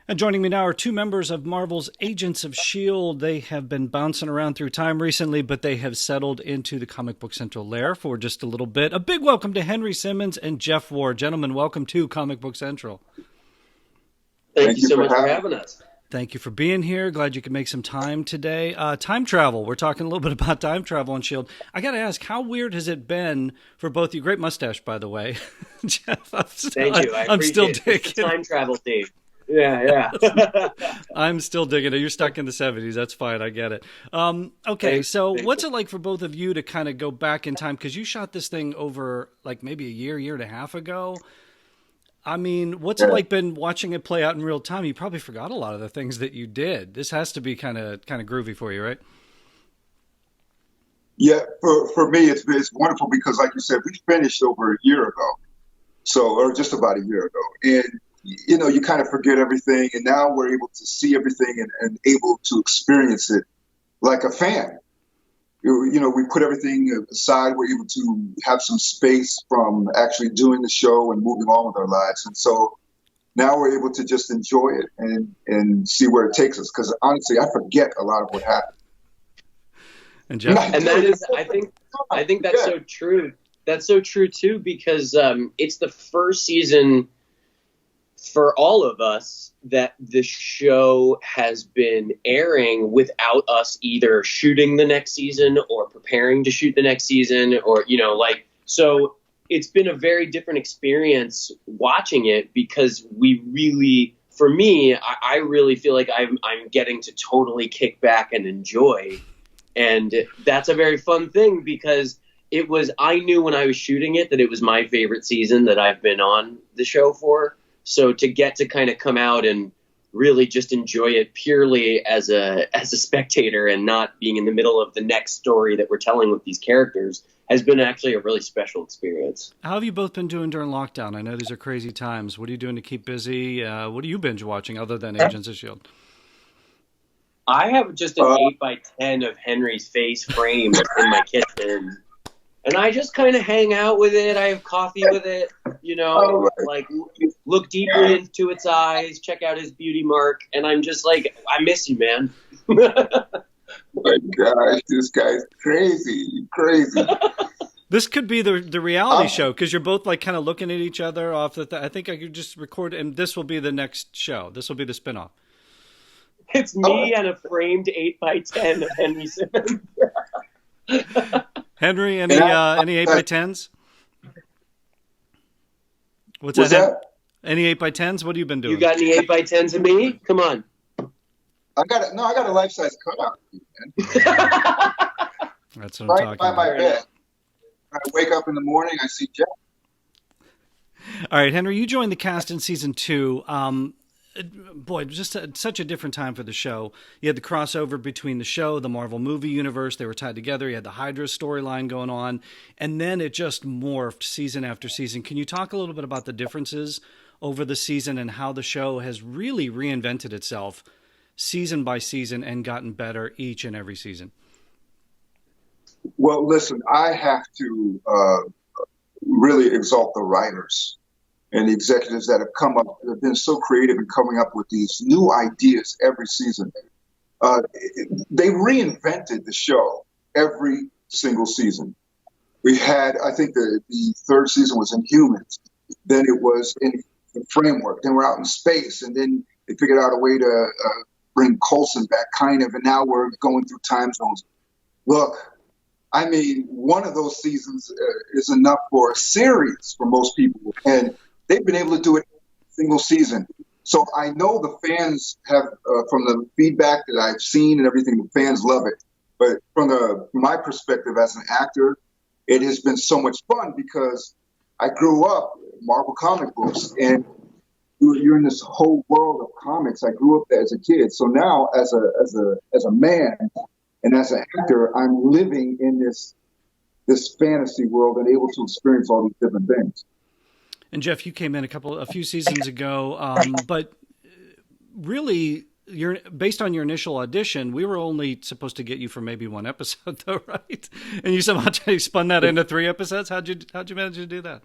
And joining me now are two members of Marvel's Agents of S.H.I.E.L.D. They have been bouncing around through time recently, but they have settled into the Comic Book Central lair for just a little bit. A big welcome to Henry Simmons and Jeff Ward. Gentlemen, welcome to Comic Book Central. Thank you so much for having us. Thank you for being here. Glad you could make some time today. Time travel. We're talking a little bit about time travel on S.H.I.E.L.D. I got to ask, how weird has it been for both you? Great mustache, by the way. Jeff, Thank you. I'm still digging it's the time travel theme. Yeah. I'm still digging it. You're stuck in the 70s. That's fine. I get it. Okay, so what's it like for both of you to kind of go back in time? Because you shot this thing over like maybe a year and a half ago. I mean, what's it like been watching it play out in real time? You probably forgot a lot of the things that you did. This has to be kind of groovy for you, right? Yeah, for me, it's wonderful because, like you said, we finished over a year ago, or just about a year ago, and you kind of forget everything, and now we're able to see everything and able to experience it like a fan. We put everything aside. We're able to have some space from actually doing the show and moving on with our lives. And so now we're able to just enjoy it and see where it takes us. Because honestly, I forget a lot of what happened. And Jeff, and that is, I think that's so true. That's so true too, because it's the first season for all of us that the show has been airing without us either shooting the next season or preparing to shoot the next season, or so it's been a very different experience watching it, because we really, for me, I really feel like I'm getting to totally kick back and enjoy, and that's a very fun thing, because I knew when I was shooting it that it was my favorite season that I've been on the show for. So to get to kind of come out and really just enjoy it purely as a spectator and not being in the middle of the next story that we're telling with these characters has been actually a really special experience. How have you both been doing during lockdown? I know these are crazy times. What are you doing to keep busy? What are you binge watching other than Agents of S.H.I.E.L.D.? I have just an 8x10 of Henry's face framed in my kitchen. And I just kind of hang out with it. I have coffee with it, look deeply into its eyes, check out his beauty mark. And I'm just like, I miss you, man. My gosh, this guy's crazy. This could be the reality show, because you're both like kind of looking at each other off I think I could just record, and this will be the next show. This will be the spinoff. It's me and a framed 8x10 of Henry Simmons. Henry, any 8x10s? What's that? Any 8x10s? What have you been doing? You got any 8x10s of me? Come on. I got a life-size cutout. That's what I'm talking by about. my bed. I wake up in the morning, I see Jeff. All right, Henry, you joined the cast in season 2. Boy, just such a different time for the show. You had the crossover between the show, the Marvel movie universe. They were tied together. You had the Hydra storyline going on. And then it just morphed season after season. Can you talk a little bit about the differences over the season and how the show has really reinvented itself season by season and gotten better each and every season? Well, listen, I have to really exalt the writers and the executives that have been so creative in coming up with these new ideas every season. They reinvented the show every single season. We had, I think the third season was Inhumans. Then it was in the Framework. Then we're out in space. And then they figured out a way to bring Coulson back, kind of. And now we're going through time zones. Look, I mean, one of those seasons is enough for a series for most people. And they've been able to do it every single season. So I know the fans have, from the feedback that I've seen and everything, the fans love it. But from my perspective as an actor, it has been so much fun because I grew up Marvel comic books, and you're in this whole world of comics. I grew up as a kid. So now as a man and as an actor, I'm living in this fantasy world and able to experience all these different things. And Jeff, you came in a few seasons ago, but really, based on your initial audition, we were only supposed to get you for maybe one episode, though, right? And you somehow spun that into 3 episodes. How'd you manage to do that?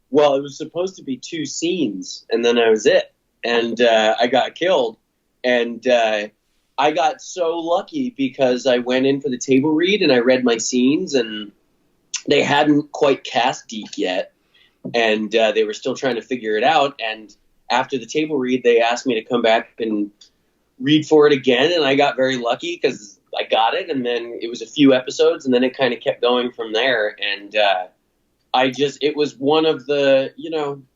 Well, it was supposed to be 2 scenes, and then that was it. and I got killed. And I got so lucky because I went in for the table read and I read my scenes, and they hadn't quite cast Deke yet, and they were still trying to figure it out. And after the table read, they asked me to come back and read for it again, and I got very lucky because I got it, and then it was a few episodes, and then it kind of kept going from there. And it was one of the,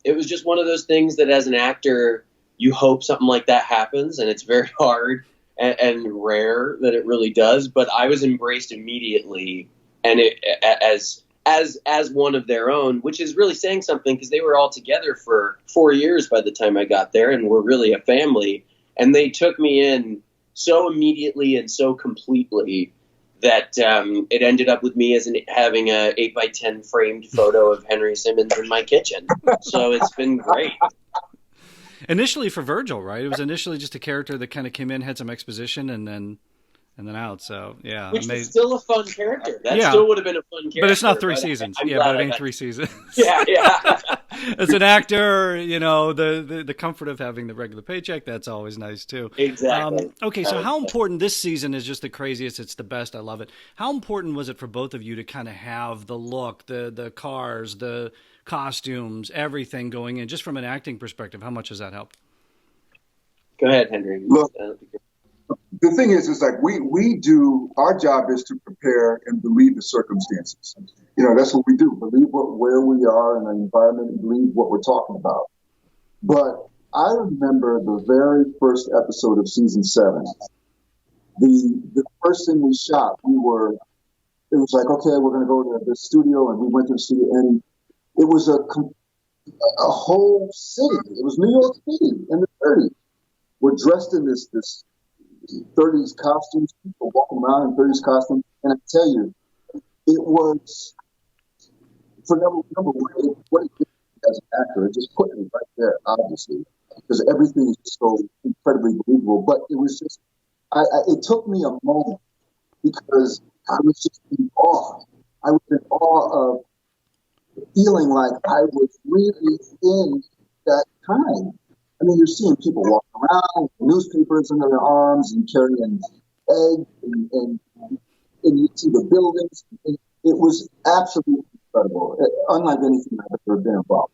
it was just one of those things that as an actor, you hope something like that happens, and it's very hard and rare that it really does. But I was embraced immediately, and as one of their own, which is really saying something because they were all together for 4 years by the time I got there, and we're really a family. And they took me in so immediately and so completely that it ended up with me having a 8x10 framed photo of Henry Simmons in my kitchen. So it's been great. Initially for Virgil, right? It was initially just a character that kind of came in, had some exposition, and then out. So yeah, which is still a fun character. That yeah. Still would have been a fun character. But it's not 3 seasons. But it ain't 3 seasons. Yeah. As an actor, the comfort of having the regular paycheck, that's always nice too. Exactly. Okay, so how important, this season is just the craziest, it's the best, I love it. How important was it for both of you to kind of have the look, the cars, the costumes, everything going in, just from an acting perspective? How much does that help? Go ahead, Henry. Look, the thing is like we do, our job is to prepare and believe the circumstances. That's what we do. Believe where we are in an environment and believe what we're talking about. But I remember the very first episode of season 7. The first thing we shot, it was like, okay, we're going to go to the studio, and we went to the studio, and it was a whole city. It was New York City in the 30s. We're dressed in this 30s costumes, people walking around in 30s costumes, and I tell you, it was, for number one, what it did as an actor, it just put me right there, obviously, because everything is so incredibly believable. But it was just, it took me a moment, because I was just in awe. I was in awe of feeling like I was really in that time. I mean, you're seeing people walking around, newspapers under their arms and carrying eggs, and you see the buildings. It was absolutely incredible, unlike anything I've ever been involved.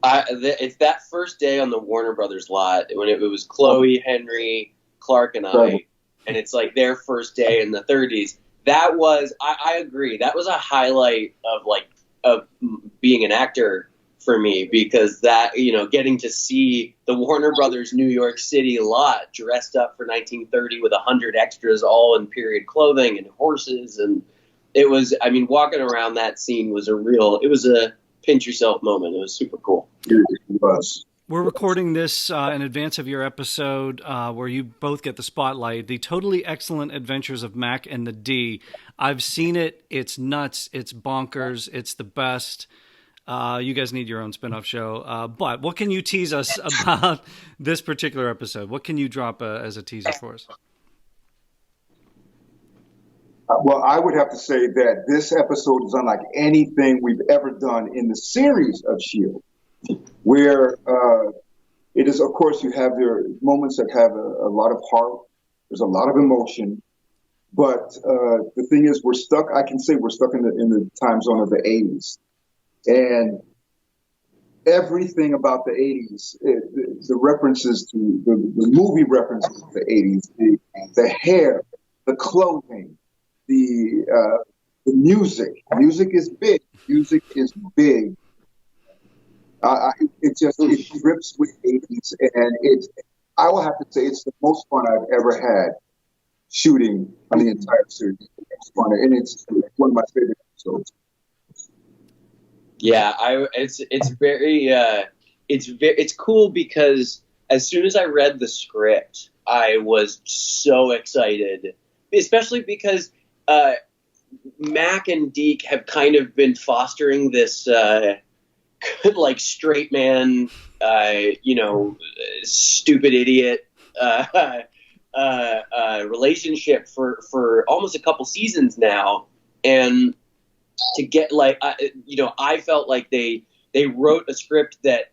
It's that first day on the Warner Brothers lot when it was Chloe, Henry, Clark, and I, and it's like their first day in the 30s. That was, I agree, that was a highlight of being an actor for me, because that, getting to see the Warner Brothers New York City lot dressed up for 1930 with 100 extras all in period clothing and horses, and it was, walking around that scene was it was a pinch yourself moment. It was super cool. It was. We're recording this in advance of your episode where you both get the spotlight, The Totally Excellent Adventures of Mack and the D. I've seen it. It's nuts. It's bonkers. It's the best. You guys need your own spinoff show. But what can you tease us about this particular episode? What can you drop as a teaser for us? Well, I would have to say that this episode is unlike anything we've ever done in the series of S.H.I.E.L.D., where it is, of course, you have their moments that have a lot of heart. There's a lot of emotion. But the thing is, I can say we're stuck in the time zone of the 80s. And everything about the 80s, the references to the movie references to the 80s, the hair, the clothing, the music. Music is big. Music is big. It grips with 80s, and I will have to say it's the most fun I've ever had shooting on the entire series. It's fun, and it's one of my favorite episodes. Yeah, it's cool because as soon as I read the script, I was so excited, especially because Mack and Deke have kind of been fostering this like straight man, stupid idiot relationship for almost a couple seasons now, and to get I felt like they wrote a script that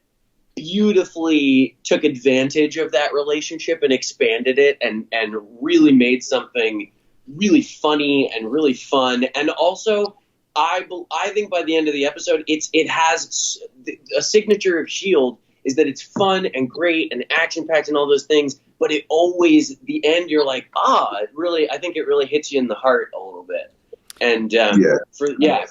beautifully took advantage of that relationship and expanded it and really made something really funny and really fun. And also, I think by the end of the episode, it has a signature of S.H.I.E.L.D. is that it's fun and great and action packed and all those things. But it always, the end, you're like, I think it really hits you in the heart a little bit. And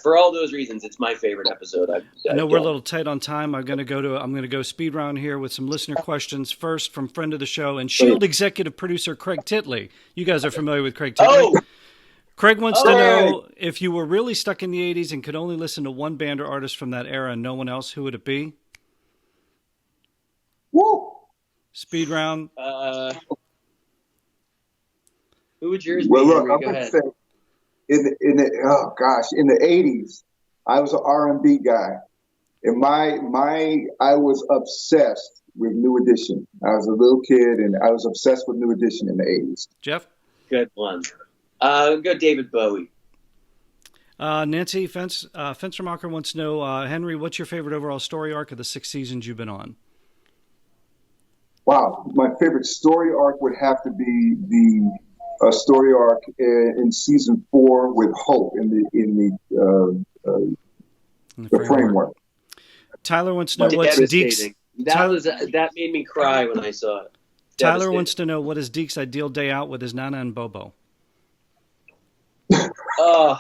for all those reasons, it's my favorite episode. I know we're a little tight on time. I'm going to go speed round here with some listener questions. First, from friend of the show and S.H.I.E.L.D. executive producer Craig Titley. You guys are familiar with Craig Titley. Craig wants to know, if you were really stuck in the 80s and could only listen to one band or artist from that era and no one else, who would it be? Woo! Speed round. Who would yours be? Well, look, Henry? I'm going to say, in the 80s, I was an R&B guy, and I was obsessed with New Edition. I was a little kid, and I was obsessed with New Edition in the 80s. Jeff? Good one. Go David Bowie. Nancy Fenstermacher wants to know, Henry, what's your favorite overall story arc of the 6 seasons you've been on? Wow, my favorite story arc would have to be the story arc in season 4 with Hope in the framework. Tyler wants to know what's Deke's. That made me cry when I saw it. Tyler wants to know, what is Deke's ideal day out with his Nana and Bobo? Oh,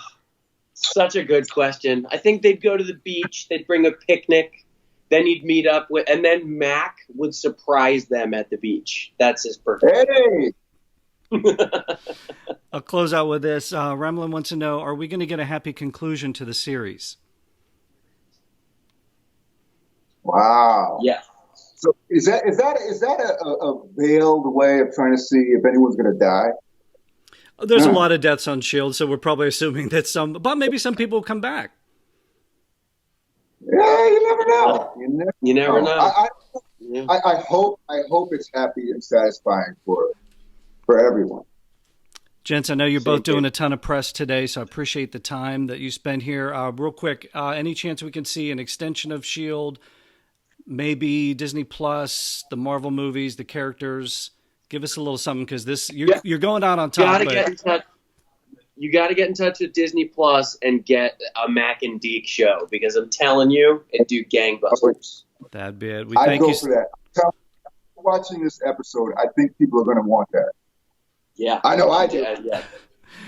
such a good question. I think they'd go to the beach. They'd bring a picnic. Then he'd meet up with, and then Mac would surprise them at the beach. That's his perfect. Hey! I'll close out with this. Remlin wants to know, are we going to get a happy conclusion to the series? Wow. Yeah. So is that a veiled way of trying to see if anyone's going to die? There's a lot of deaths on S.H.I.E.L.D., so we're probably assuming that but maybe some people will come back. Yeah, you never know. You never know. I hope it's happy and satisfying for everyone. Gents, I know you're both doing a ton of press today, so I appreciate the time that you spent here. Real quick, any chance we can see an extension of S.H.I.E.L.D., maybe Disney Plus, the Marvel movies, the characters? Give us a little something, because you're going out on top. You got to get in touch with Disney Plus and get a Mack and Deke show, because I'm telling you, it'd do gangbusters. That'd be it. I'd go for that. Watching this episode, I think people are going to want that. Yeah, I know I do. Yeah.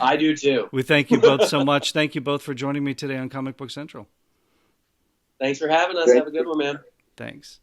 I do too. We thank you both so much. Thank you both for joining me today on Comic Book Central. Thanks for having us. Have a good one, man. Thanks.